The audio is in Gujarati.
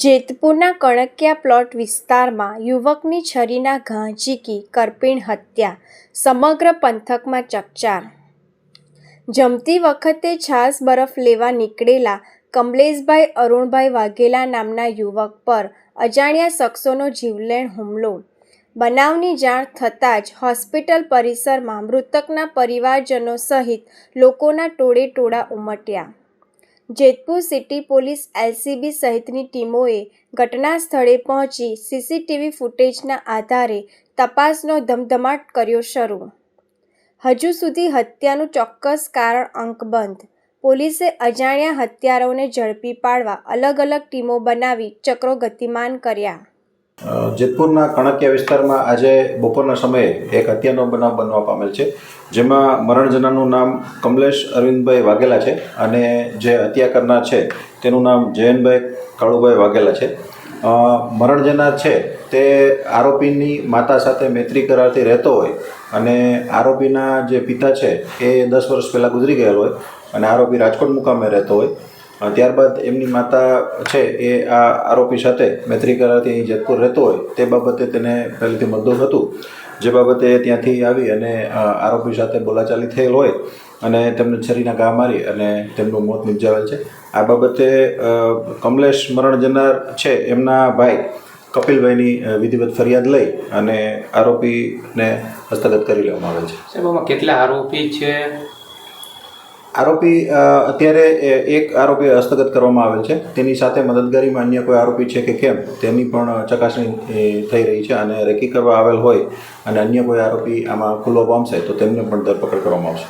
જેતપુરના કણકિયા પ્લોટ વિસ્તારમાં યુવકની છરીના ઘા ઝીકી કરપીણ હત્યા, સમગ્ર પંથકમાં ચકચાર. જમતી વખતે છાશ બરફ લેવા નીકળેલા કમલેશભાઈ અરુણભાઈ વાઘેલા નામના યુવક પર અજાણ્યા શખ્સોનો જીવલેણ હુમલો. બનાવની જાણ થતાં જ હોસ્પિટલ પરિસરમાં મૃતકના પરિવારજનો સહિત લોકોના ટોળે ટોળા ઉમટ્યા. જેતપુર સિટી પોલીસ એલસીબી સહિતની ટીમોએ ઘટના સ્થળે પહોંચી સીસીટીવી ફૂટેજના આધારે તપાસનો ધમધમાટ કર્યો શરૂ. હજુ સુધી હત્યાનું ચોક્કસ કારણ અંકબંધ. પોલીસે અજાણ્યા હત્યારાઓને ઝડપી પાડવા અલગ અલગ ટીમો બનાવી ચક્રો ગતિમાન કર્યા. જેતપુરના કણકિયા વિસ્તારમાં આજે બપોરના સમયે એક હત્યાનો બનાવ બનવા પામેલ છે, જેમાં મરણ જનારનું નામ કમલેશ અરવિંદભાઈ વાઘેલા છે અને જે હત્યા કરનાર છે તેનું નામ જયંતભાઈ કાળુભાઈ વાઘેલા છે. મરણ જનાર છે તે આરોપીની માતા સાથે મૈત્રી કરારથી રહેતો હોય અને આરોપીના જે પિતા છે એ 10 વર્ષ પહેલાં ગુજરી ગયેલ હોય અને આરોપી રાજકોટ મુકામે રહેતો હોય. ત્યારબાદ એમની માતા છે એ આ આરોપી સાથે મૈત્રી કરારથી જેતપુર રહેતો હોય તે બાબતે તેને પહેલેથી મતદોષ હતું, જે બાબતે ત્યાંથી આવી અને આરોપી સાથે બોલાચાલી થયેલ હોય અને તેમને છરીના ઘા મારી અને તેમનું મોત નિપજાવેલ છે. આ બાબતે કમલેશ મરણ જનાર છે એમના ભાઈ કપિલભાઈની વિધિવત ફરિયાદ લઈ અને આરોપીને હસ્તગત કરી લેવામાં આવેલ છે. સાહેબ, આમાં કેટલા આરોપી છે? આરોપી અત્યારે એક આરોપી હસ્તગત કરવામાં આવેલ છે. તેની સાથે મદદગારીમાં અન્ય કોઈ આરોપી છે કે કેમ તેની પણ ચકાસણી થઈ રહી છે અને રેકી કરવા આવેલ હોય અને અન્ય કોઈ આરોપી આમાં ખુલ્લો પામશે તો તેમને પણ ધરપકડ કરવામાં આવશે.